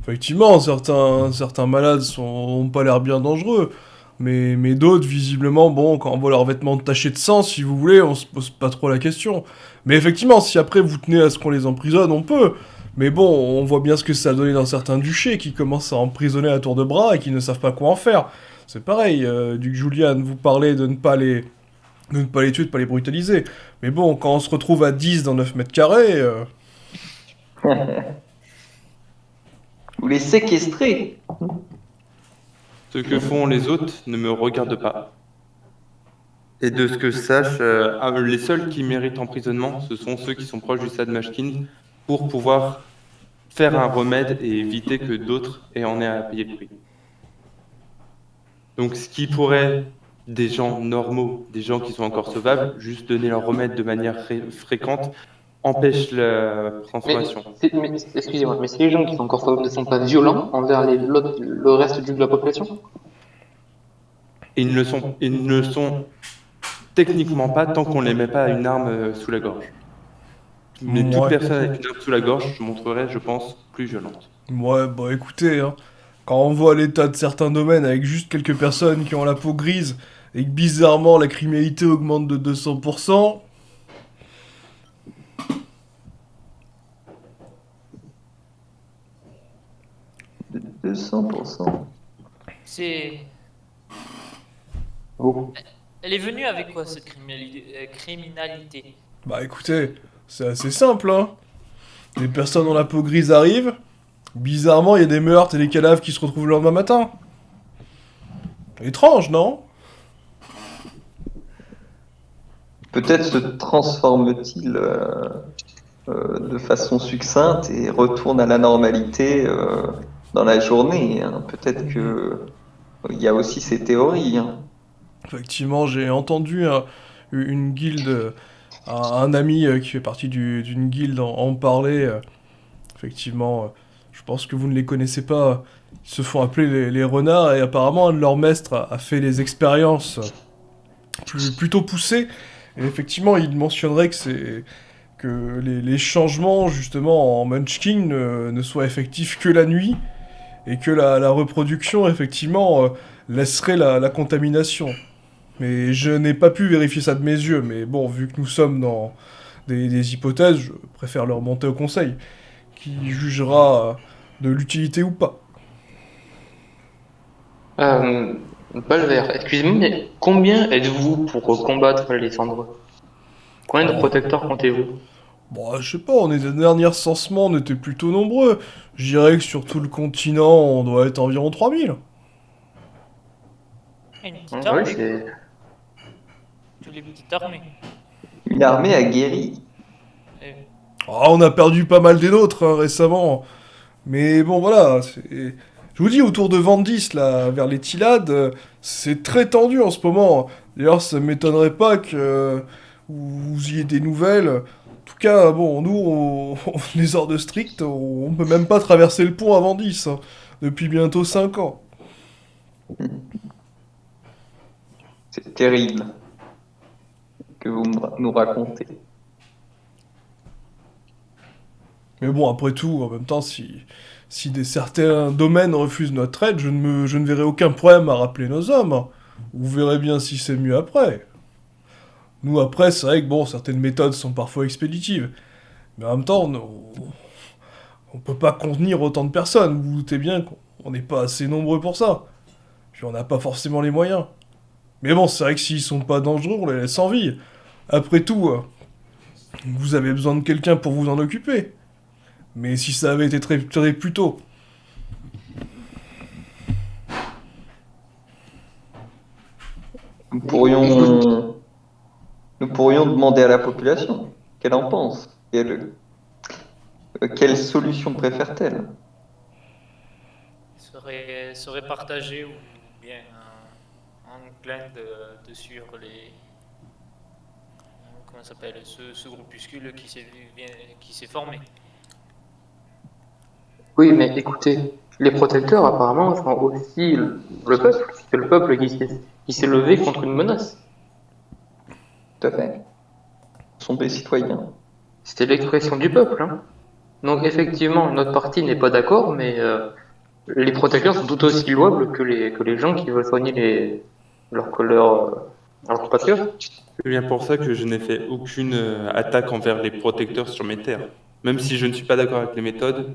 effectivement, certains malades ont pas l'air bien dangereux. Mais d'autres, visiblement, bon, quand on voit leurs vêtements tachés de sang, si vous voulez, on se pose pas trop la question. Mais effectivement, si après vous tenez à ce qu'on les emprisonne, on peut. Mais bon, on voit bien ce que ça a donné dans certains duchés qui commencent à emprisonner à tour de bras et qui ne savent pas quoi en faire. C'est pareil, Duc Julian, vous parlez de ne pas les tuer, de ne pas les brutaliser. Mais bon, quand on se retrouve à 10 dans 9 mètres carrés, Vous les séquestrez. Ce que font les autres ne me regarde pas. Et de ce que je sache, les seuls qui méritent emprisonnement, ce sont ceux qui sont proches du Sad Mashkin pour pouvoir faire un remède et éviter que d'autres en aient à payer le prix. Donc ce qui pourrait, des gens normaux, des gens qui sont encore sauvables, juste donner leur remède de manière fréquente, empêche la transformation. Excusez-moi, mais ces gens qui sont encore sauvables ne sont pas violents envers le reste de la population? Et ils ne le sont techniquement pas tant qu'on ne les met pas à une arme sous la gorge. Mais toute Ouais. personne avec une arme sous la gorge se montrerait, je pense, plus violente. Ouais, bah écoutez, hein, quand on voit l'état de certains domaines avec juste quelques personnes qui ont la peau grise et que bizarrement la criminalité augmente de 200%, 200%. C'est. Beaucoup. Elle est venue avec quoi cette criminalité? bah écoutez, c'est assez simple, hein. Les personnes dont la peau grise arrivent, bizarrement il y a des meurtres et des cadavres qui se retrouvent le lendemain matin. Étrange, non? Peut-être se transforme-t-il de façon succincte et retourne à la normalité dans la journée, hein. Peut-être que il y a aussi ces théories, hein. Effectivement, j'ai entendu une guilde, un ami qui fait partie d'une guilde en parler. Effectivement, je pense que vous ne les connaissez pas. Ils se font appeler les renards et apparemment un de leurs maîtres a fait des expériences plutôt poussées. Et effectivement, il mentionnerait que les changements justement en Munchkin ne soient effectifs que la nuit et que la reproduction effectivement laisserait la contamination. Mais je n'ai pas pu vérifier ça de mes yeux, mais bon, vu que nous sommes dans des hypothèses, je préfère le remonter au conseil, qui jugera de l'utilité ou pas. Balver, excusez-moi, mais combien êtes-vous pour combattre les cendres? Combien de protecteurs comptez-vous? Bon, je sais pas, on est des derniers censements, on était plutôt nombreux. Je dirais que sur tout le continent, on doit être environ 3000. Une petite Oui, armée. c'est... Toutes les petites armées. Une armée aguerrie. Et- Ah, on a perdu pas mal des nôtres récemment. Mais bon, voilà, je vous dis, autour de Vandis, là, vers les Tylades, c'est très tendu en ce moment. D'ailleurs, ça m'étonnerait pas que vous ayez des nouvelles. En tout cas, bon, nous, les ordres stricts, on peut même pas traverser le pont à Vandis, hein, depuis bientôt 5 ans. C'est terrible que vous nous racontez. Mais bon, après tout, en même temps, si certains domaines refusent notre aide, je ne verrai aucun problème à rappeler nos hommes. Vous verrez bien si c'est mieux après. Nous, après, c'est vrai que bon, certaines méthodes sont parfois expéditives. Mais en même temps, on peut pas contenir autant de personnes. Vous vous doutez bien qu'on n'est pas assez nombreux pour ça. Puis on n'a pas forcément les moyens. Mais bon, c'est vrai que s'ils sont pas dangereux, on les laisse en vie. Après tout, vous avez besoin de quelqu'un pour vous en occuper. Mais si ça avait été très plus tôt. Nous pourrions, nous pourrions demander à la population qu'elle en pense. Quelle solution préfère-t-elle? serait partagé ou bien enclin de suivre les. Comment ça s'appelle ce groupuscule qui s'est formé. Oui, mais écoutez, les protecteurs apparemment sont aussi le peuple. C'est le peuple qui s'est levé contre une menace. Tout à fait. Ce sont des citoyens. c'était l'expression du peuple, hein. Donc effectivement, notre parti n'est pas d'accord, mais les protecteurs sont tout aussi louables que les gens qui veulent soigner leurs compatriotes. C'est bien pour ça que je n'ai fait aucune attaque envers les protecteurs sur mes terres. Même si je ne suis pas d'accord avec les méthodes,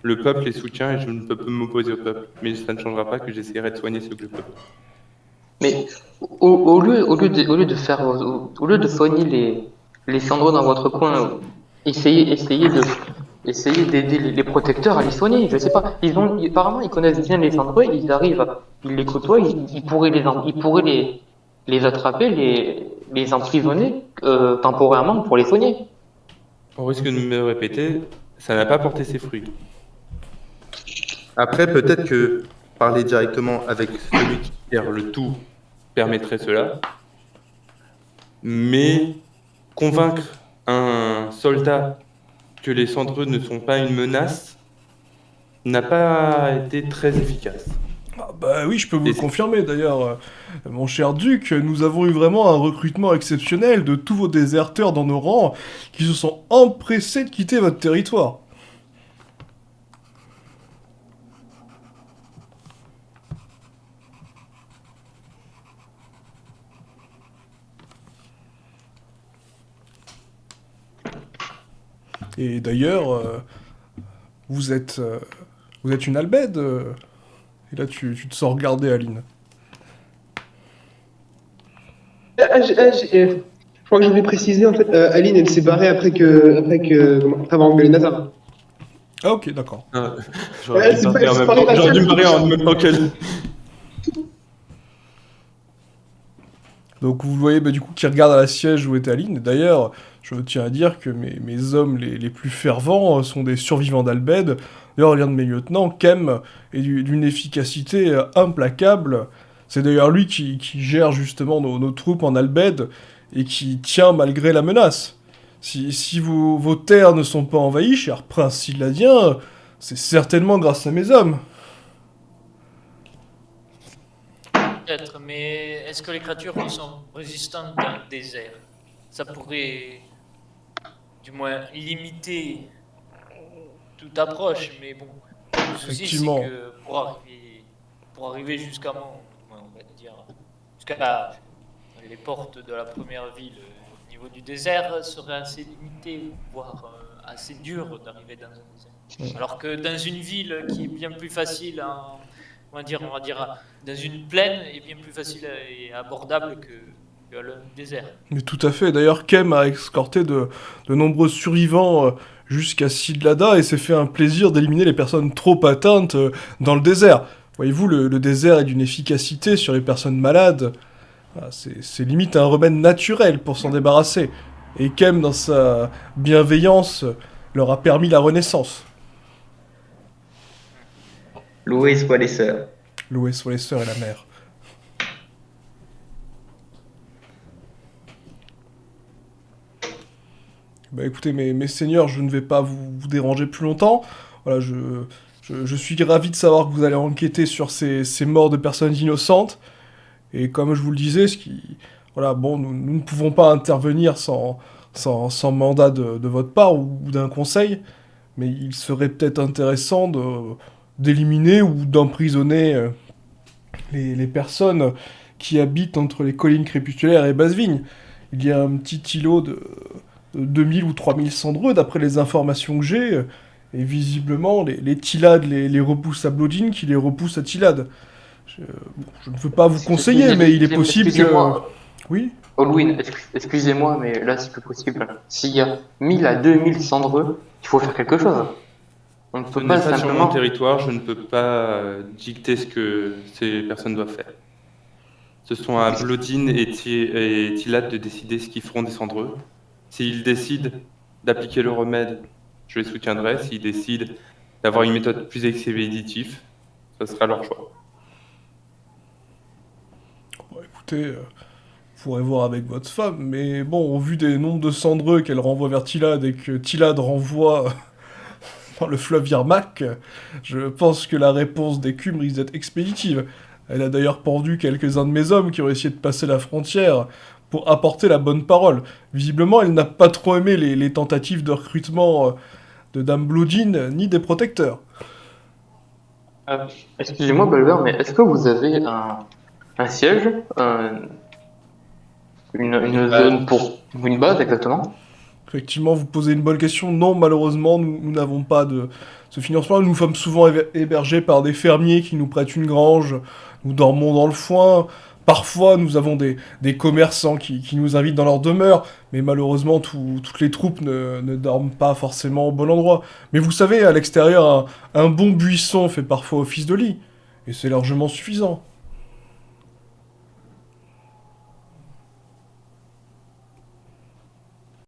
le peuple les soutient et je ne peux pas m'opposer au peuple. Mais ça ne changera pas que j'essaierai de soigner ceux que je peux. Mais au lieu de faire, au lieu de soigner les cendres dans votre coin, essayez d'aider les protecteurs à les soigner. Je sais pas. Apparemment, ils connaissent bien les cendreux, ils les côtoient, ils pourraient les attraper, les emprisonner, temporairement pour les soigner. Au risque de me répéter, ça n'a pas porté ses fruits. Après, peut-être que parler directement avec celui qui gère le tout permettrait cela, mais convaincre un soldat que les cendreux ne sont pas une menace n'a pas été très efficace. Ah bah oui, je peux vous le Et- confirmer d'ailleurs, mon cher duc, nous avons eu vraiment un recrutement exceptionnel de tous vos déserteurs dans nos rangs qui se sont empressés de quitter votre territoire. Et d'ailleurs, vous êtes une albède. Et là, tu te sens regarder, Aline. Je crois que j'aurais précisé, en fait, Aline, elle s'est barrée après avoir engueulé Nathan. Ah ok, d'accord. Ah, Ouais, c'est pas- c'est pas J'aurais dû me facile. barrer en même temps qu'elle. Donc vous voyez du coup qui regarde à la siège où est Aline. D'ailleurs, je tiens à dire que mes hommes les plus fervents sont des survivants d'Albed. D'ailleurs, l'un de mes lieutenants, Kem, est d'une efficacité implacable. C'est d'ailleurs lui qui gère justement nos troupes en Albed et qui tient malgré la menace. Si vos terres ne sont pas envahies, cher prince Siladien, c'est certainement grâce à mes hommes. Peut-être, mais est-ce que les créatures sont résistantes dans le désert? Ça pourrait, du moins, limiter toute approche, mais bon. Le souci, c'est Effectivement. que pour arriver jusqu'à on va dire, jusqu'à les portes de la première ville, au niveau du désert, serait assez limité, voire assez dur d'arriver dans un désert. Alors que dans une ville qui est bien plus facile on va dire, dans une plaine est bien plus facile et abordable que le désert. Mais tout à fait. D'ailleurs, Kem a escorté de nombreux survivants jusqu'à Sidlada et s'est fait un plaisir d'éliminer les personnes trop atteintes dans le désert. Voyez-vous, le désert est d'une efficacité sur les personnes malades. Ah, c'est limite un remède naturel pour s'en débarrasser. Et Kem, dans sa bienveillance, leur a permis la renaissance. Loué soient les sœurs. Loué soit les sœurs et la mère. Bah écoutez, mes seigneurs, je ne vais pas vous déranger plus longtemps. Voilà, je suis ravi de savoir que vous allez enquêter sur ces morts de personnes innocentes. Et comme je vous le disais, voilà, bon, nous ne pouvons pas intervenir sans mandat de votre part ou d'un conseil, mais il serait peut-être intéressant d'éliminer ou d'emprisonner les personnes qui habitent entre les collines crépusculaires et Basse-Vigne. Il y a un petit îlot de 2000 ou 3000 cendreux, d'après les informations que j'ai, et visiblement, les Tylades les repoussent à Blodine, qui les repoussent à Tylade. Je ne veux pas vous conseiller, mais il est possible que... Excusez-moi, Oui. Olwyn, excusez-moi, mais là, c'est plus possible. S'il y a 1000 à 2000 cendreux, il faut faire quelque chose. On ne Ce peut n'est pas pas sur mon simplement. territoire, je ne peux pas dicter ce que ces personnes doivent faire. Ce sont à Blodine et Tylade de décider ce qu'ils feront des cendreux. S'ils décident d'appliquer le remède, je les soutiendrai. S'ils décident d'avoir une méthode plus expéditive, ce sera leur choix. Bon, écoutez, vous pourrez voir avec votre femme, mais bon, au vu des nombres de cendreux qu'elle renvoie vers Tylade et que Tylade renvoie dans le fleuve Yarmak, je pense que la réponse d'Écume risque d'être expéditive. Elle a d'ailleurs pendu quelques-uns de mes hommes qui ont essayé de passer la frontière pour apporter la bonne parole. Visiblement, elle n'a pas trop aimé les tentatives de recrutement de Dame Blodine, ni des protecteurs. Excusez-moi, Balbert, mais est-ce que vous avez un siège, une zone pour une base exactement? Effectivement, vous posez une bonne question. Non, malheureusement, nous n'avons pas de ce financement. Nous sommes souvent hébergés par des fermiers qui nous prêtent une grange. Nous dormons dans le foin. Parfois, nous avons des commerçants qui nous invitent dans leur demeure. Mais malheureusement, toutes les troupes ne dorment pas forcément au bon endroit. Mais vous savez, à l'extérieur, un bon buisson fait parfois office de lit. Et c'est largement suffisant.